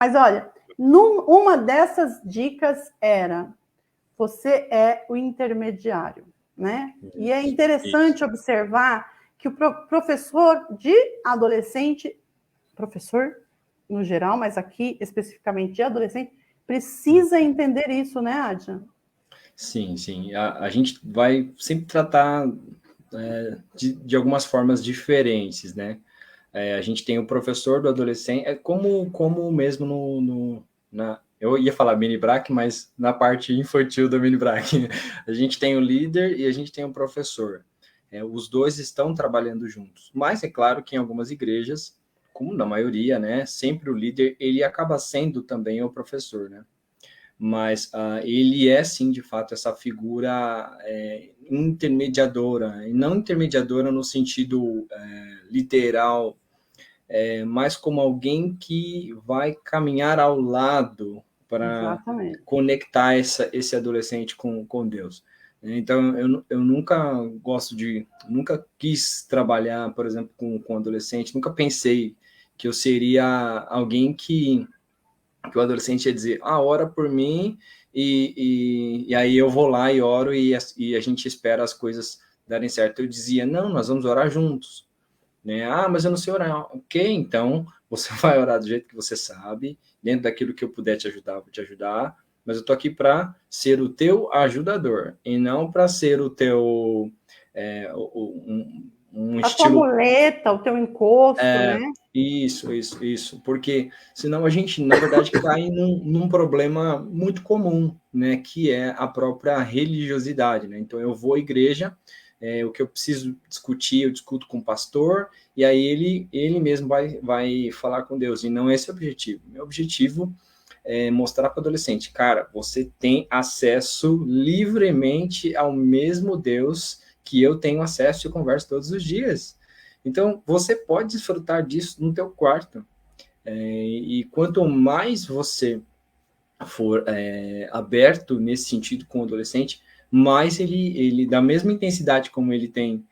Mas olha, uma dessas dicas era: você é o intermediário, né? E é interessante observar que o professor de adolescente, professor no geral, mas aqui especificamente de adolescente, precisa entender isso, né, Adja? Sim, sim. A gente vai sempre tratar de algumas formas diferentes, né? A gente tem o professor do adolescente, como mesmo eu ia falar mini brack, mas na parte infantil do mini brack, a gente tem o líder e a gente tem o professor. Os dois estão trabalhando juntos, mas é claro que em algumas igrejas, como na maioria, né, sempre o líder ele acaba sendo também o professor, né? Mas ele é sim, de fato, essa figura intermediadora, e não intermediadora no sentido literal, mas como alguém que vai caminhar ao lado para conectar esse adolescente com Deus. Então, eu nunca quis trabalhar, por exemplo, com adolescente, nunca pensei que eu seria alguém que o adolescente ia dizer, ora por mim, e aí eu vou lá e oro, e a gente espera as coisas darem certo. Eu dizia, não, nós vamos orar juntos. Né? Mas eu não sei orar. Ok, então você vai orar do jeito que você sabe, dentro daquilo que eu puder te ajudar, vou te ajudar, mas eu tô aqui para ser o teu ajudador, e não para ser o teu um A tua estilo muleta, o teu encosto, né? isso, porque senão a gente, na verdade, cai num problema muito comum, né, que é a própria religiosidade, né? Então eu vou à igreja, o que eu preciso discutir, eu discuto com o pastor, e aí ele mesmo vai falar com Deus, e não é esse o objetivo. Meu objetivo é mostrar para o adolescente, cara, você tem acesso livremente ao mesmo Deus que eu tenho acesso e converso todos os dias. Então, você pode desfrutar disso no teu quarto. E quanto mais você for aberto nesse sentido com o adolescente, mais ele da mesma intensidade como ele tem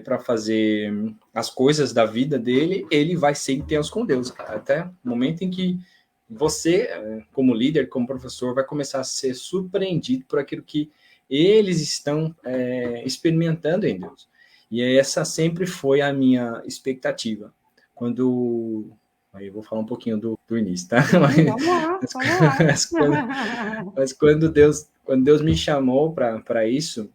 para fazer as coisas da vida dele, ele vai ser intenso com Deus, cara. Até o momento em que você, como líder, como professor, vai começar a ser surpreendido por aquilo que eles estão experimentando em Deus. E essa sempre foi a minha expectativa. Quando Aí eu vou falar um pouquinho do início, tá? Vamos lá, vamos lá. Mas quando Deus me chamou para isso,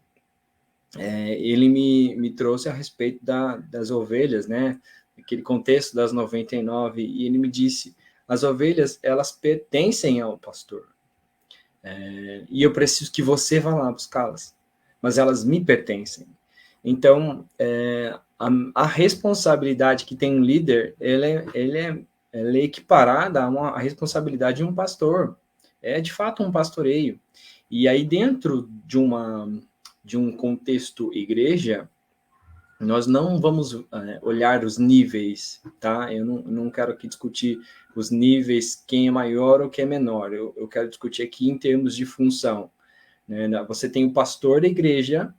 ele me trouxe a respeito das ovelhas, né? Aquele contexto das 99, e ele me disse, as ovelhas, elas pertencem ao pastor. E eu preciso que você vá lá buscá-las. Mas elas me pertencem. Então, a responsabilidade que tem um líder, ela é equiparada à responsabilidade de um pastor. É, de fato, um pastoreio. E aí, dentro de um contexto igreja, nós não vamos olhar os níveis, tá? Eu não quero aqui discutir os níveis, quem é maior ou quem é menor. Eu quero discutir aqui em termos de função. Né? Você tem o pastor da igreja,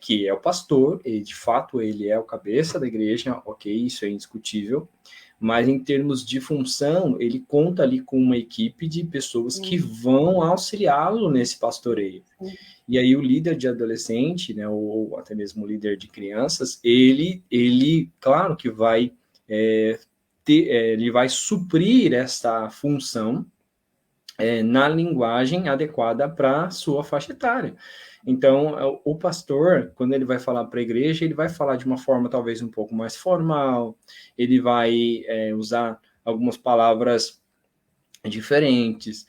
que é o pastor, e de fato ele é o cabeça da igreja, ok, isso é indiscutível, mas em termos de função, ele conta ali com uma equipe de pessoas que vão auxiliá-lo nesse pastoreio. E aí o líder de adolescente, né, ou até mesmo o líder de crianças, ele claro que vai ele vai suprir essa função na linguagem adequada para a sua faixa etária. Então, o pastor, quando ele vai falar para a igreja, ele vai falar de uma forma talvez um pouco mais formal, ele vai usar algumas palavras diferentes,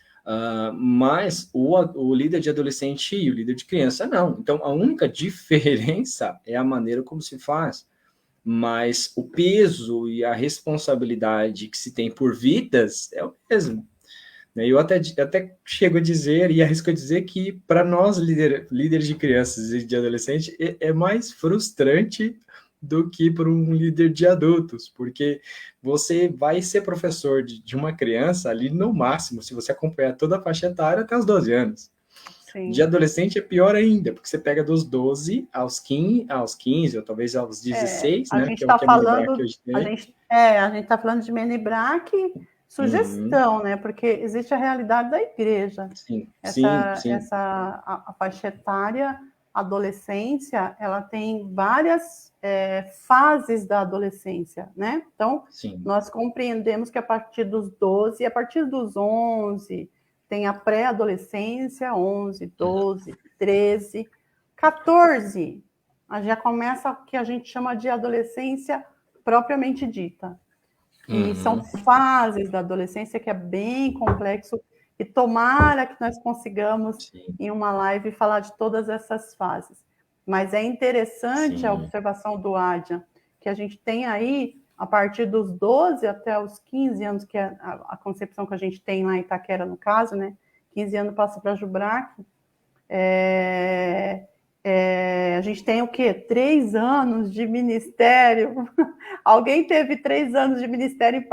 mas o líder de adolescente e o líder de criança não. Então, a única diferença é a maneira como se faz, mas o peso e a responsabilidade que se tem por vidas é o mesmo. Eu até chego a dizer, e arrisco a dizer, que para nós, líderes de crianças e de adolescentes, é mais frustrante do que para um líder de adultos, porque você vai ser professor de uma criança ali no máximo, se você acompanhar toda a faixa etária, até os 12 anos. Sim. De adolescente é pior ainda, porque você pega dos 12 aos 15 ou talvez aos 16, a né? gente Que é o está que a Mini Brack falando, hoje tem. a gente está falando de Mini Brack, sugestão, né? Porque existe a realidade da igreja. Sim, A faixa etária, adolescência, ela tem várias fases da adolescência, né? Então, nós compreendemos que a partir dos 12, a partir dos 11, tem a pré-adolescência, 11, 12, 13, 14, já começa o que a gente chama de adolescência propriamente dita. E são fases da adolescência que é bem complexo, e tomara que nós consigamos, em uma live, falar de todas essas fases. Mas é interessante a observação do Adrian, que a gente tem aí, a partir dos 12 até os 15 anos, que é a concepção que a gente tem lá em Itaquera, no caso, né? 15 anos passa para Jubrac. A gente tem o quê? 3 anos de ministério. Alguém teve 3 anos de ministério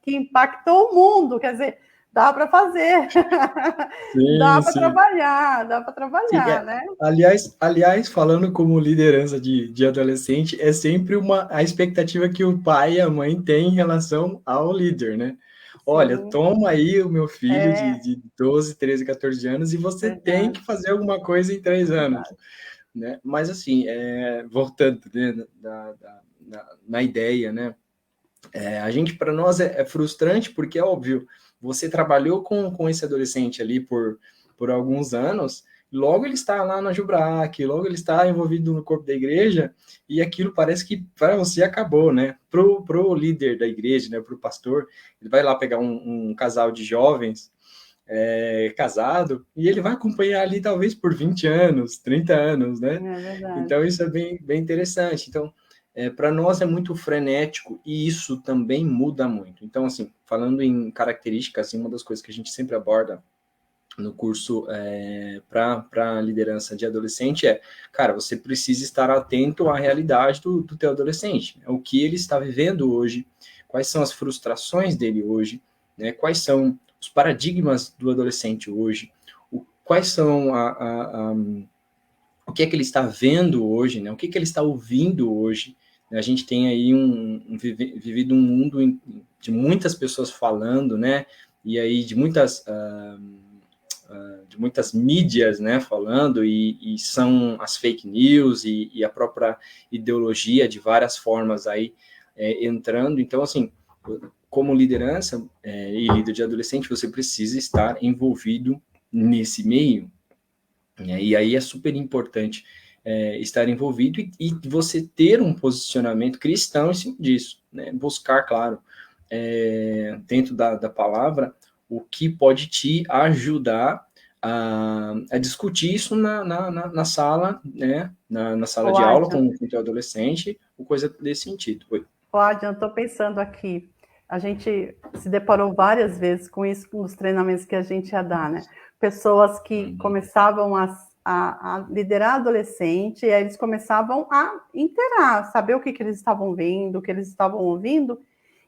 que impactou o mundo, quer dizer, dá para fazer, dá para trabalhar, né? Aliás, falando como liderança de adolescente, é sempre a expectativa que o pai e a mãe têm em relação ao líder, né? Olha, toma aí o meu filho de 12, 13, 14 anos e você tem que fazer alguma coisa em 3 anos. Né? Mas, assim, voltando, né, na ideia, né? Para nós é frustrante porque, é óbvio, você trabalhou com esse adolescente ali por alguns anos, logo ele está lá na Jubrac, logo ele está envolvido no corpo da igreja, e aquilo parece que para você acabou, né? Pro líder da igreja, né? Pro pastor, ele vai lá pegar um casal de jovens casado, e ele vai acompanhar ali talvez por 20 anos, 30 anos, né? Então isso é bem interessante. Então, para nós é muito frenético, e isso também muda muito. Então, assim, falando em características, uma das coisas que a gente sempre aborda no curso para liderança de adolescente cara, você precisa estar atento à realidade do teu adolescente, né? O que ele está vivendo hoje, quais são as frustrações dele hoje, né? Quais são os paradigmas do adolescente hoje, quais são o que é que ele está vendo hoje, né? O que é que ele está ouvindo hoje. A gente tem aí vivido um mundo de muitas pessoas falando, né? E aí de muitas mídias, né, falando, e são as fake news e a própria ideologia de várias formas aí entrando. Então, assim, como liderança e líder de adolescente, você precisa estar envolvido nesse meio, né? E aí é super importante estar envolvido e você ter um posicionamento cristão em cima disso, né? Buscar, claro, dentro da palavra, o que pode te ajudar a discutir isso na sala, né? Na sala de aula com o teu adolescente, ou coisa desse sentido. Adrian, eu estou pensando aqui, a gente se deparou várias vezes com isso nos treinamentos que a gente ia dar, né? Pessoas que começavam a liderar adolescente, e aí eles começavam a interar, saber o que eles estavam vendo, o que eles estavam ouvindo,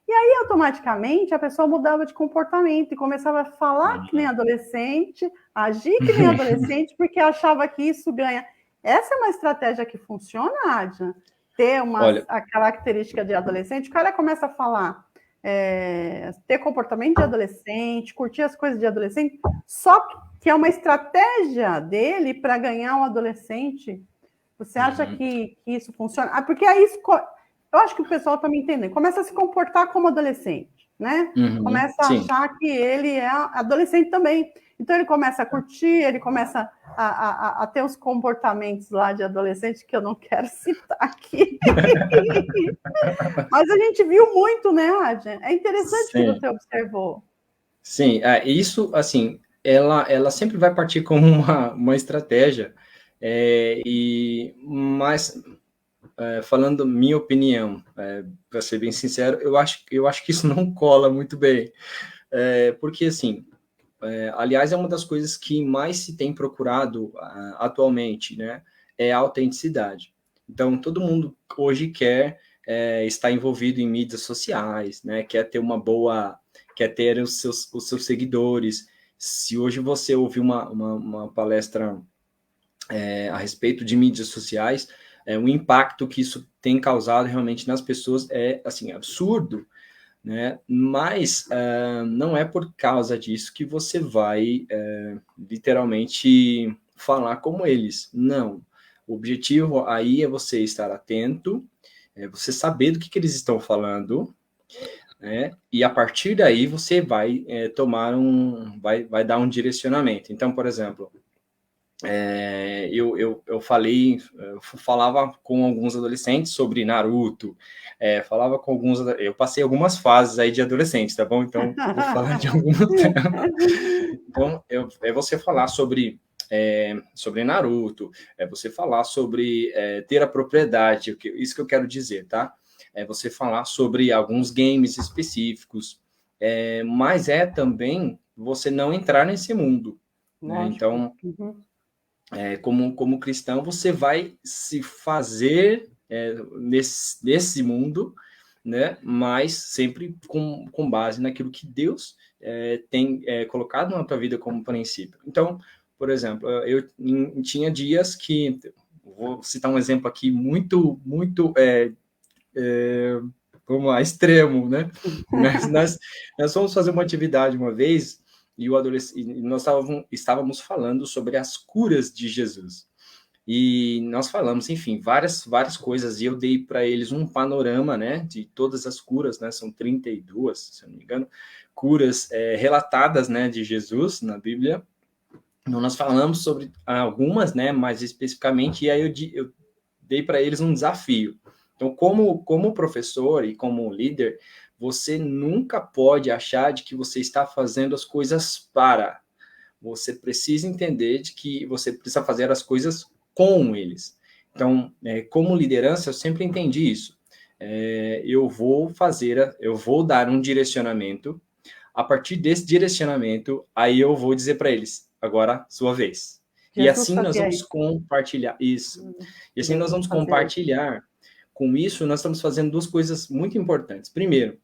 e aí automaticamente a pessoa mudava de comportamento e começava a falar que nem adolescente, agir que nem adolescente, porque achava que isso ganha. Essa é uma estratégia que funciona, Adrian? Ter a característica de adolescente, o cara começa a falar, ter comportamento de adolescente, curtir as coisas de adolescente, só que é uma estratégia dele para ganhar um adolescente. Você acha que isso funciona? Porque aí eu acho que o pessoal está me entendendo. Começa a se comportar como adolescente, né? Começa a achar que ele é adolescente também. Então, ele começa a curtir, ele começa a ter os comportamentos lá de adolescente que eu não quero citar aqui. Mas a gente viu muito, né, Adrian? É interessante que você observou. Sim, isso, assim, ela sempre vai partir como uma estratégia, mas falando minha opinião, para ser bem sincero, eu acho que isso não cola muito bem, porque, assim, aliás, é uma das coisas que mais se tem procurado atualmente, né, é a autenticidade. Então, todo mundo hoje quer estar envolvido em mídias sociais, né, quer ter os seus seguidores. Se hoje você ouvir uma palestra a respeito de mídias sociais, o impacto que isso tem causado realmente nas pessoas é, assim, absurdo. né? Mas não é por causa disso que você vai literalmente falar como eles. Não. O objetivo aí é você estar atento, você saber do que eles estão falando, né? E a partir daí você vai vai dar um direcionamento. Então, por exemplo, eu falava com alguns adolescentes sobre Naruto, falava com alguns, eu passei algumas fases aí de adolescente, tá bom? Então, vou falar de algum tema. Então, é você falar sobre Naruto, é você falar sobre ter a propriedade, isso que eu quero dizer, tá? É você falar sobre alguns games específicos, mas também você não entrar nesse mundo, né? Então, como cristão, você vai se fazer nesse mundo, né? Mas sempre com base naquilo que Deus tem colocado na tua vida como princípio. Então, por exemplo, eu tinha dias que, vou citar um exemplo aqui muito, muito, vamos lá, extremo, né? Mas nós fomos fazer uma atividade uma vez e nós estávamos falando sobre as curas de Jesus. E nós falamos, enfim, várias coisas, e eu dei para eles um panorama, né, de todas as curas, né, são 32, se eu não me engano, curas relatadas, né, de Jesus na Bíblia. Então, nós falamos sobre algumas, né, mais especificamente, e aí eu dei para eles um desafio. Então, como professor e como líder, você nunca pode achar de que você está fazendo as coisas para. Você precisa entender de que você precisa fazer as coisas com eles. Então, como liderança, eu sempre entendi isso. Eu vou dar um direcionamento. A partir desse direcionamento, aí eu vou dizer para eles, agora, sua vez. E assim nós vamos compartilhar isso. E assim nós vamos compartilhar. Com isso, nós estamos fazendo duas coisas muito importantes. Primeiro,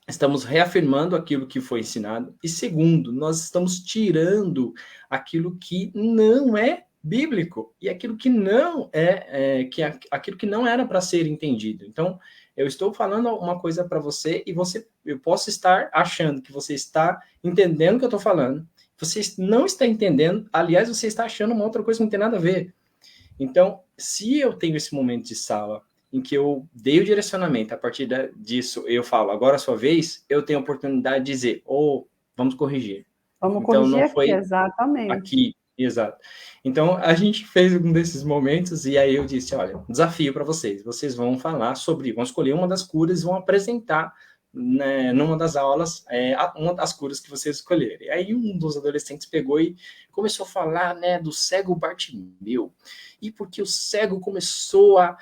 estamos reafirmando aquilo que foi ensinado. E segundo, nós estamos tirando aquilo que não é bíblico e aquilo que não aquilo que não era para ser entendido. Então, eu estou falando uma coisa para você e eu posso estar achando que você está entendendo o que eu estou falando. Você não está entendendo, aliás, você está achando uma outra coisa que não tem nada a ver. Então, se eu tenho esse momento de sala em que eu dei o direcionamento, a partir disso eu falo, agora é a sua vez, eu tenho a oportunidade de dizer, vamos corrigir. Vamos então, corrigir não foi aqui, exatamente. Aqui, exato. Então, a gente fez um desses momentos e aí eu disse, olha, desafio para vocês vão falar vão escolher uma das curas e vão apresentar numa das aulas uma das curas que vocês escolherem. E aí um dos adolescentes pegou e começou a falar, né, do cego Bartimeu. E porque o cego começou a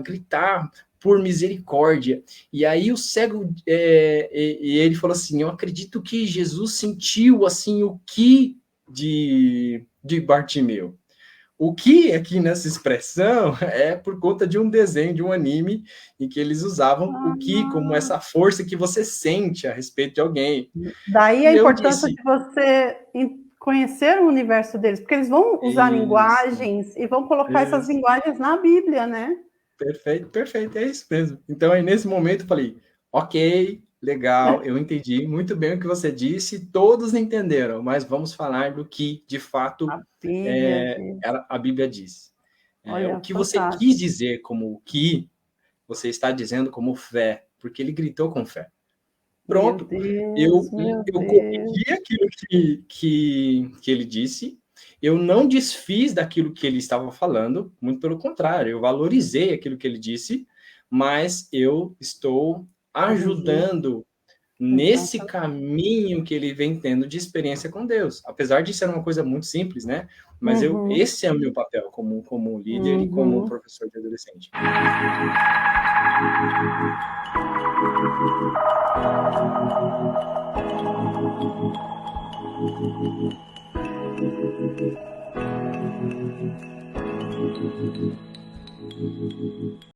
gritar por misericórdia. E aí o cego, e ele falou assim, eu acredito que Jesus sentiu, assim, o que de Bartimeu. O que aqui nessa expressão é por conta de um desenho, de um anime, em que eles usavam o que como essa força que você sente a respeito de alguém. Daí a importância de você conhecer o universo deles, porque eles vão usar linguagens e vão colocar essas linguagens na Bíblia, né? Perfeito, é isso mesmo. Então, aí nesse momento eu falei, ok, legal, eu entendi muito bem o que você disse, todos entenderam, mas vamos falar do que, de fato, a Bíblia diz. O que você quis dizer como o que, você está dizendo como fé, porque ele gritou com fé. Pronto, eu corrigi aquilo que ele disse, eu não desfiz daquilo que ele estava falando, muito pelo contrário, eu valorizei aquilo que ele disse, mas eu estou ajudando nesse caminho que ele vem tendo de experiência com Deus, apesar de ser uma coisa muito simples, né? Mas esse é o meu papel como líder e como professor de adolescente.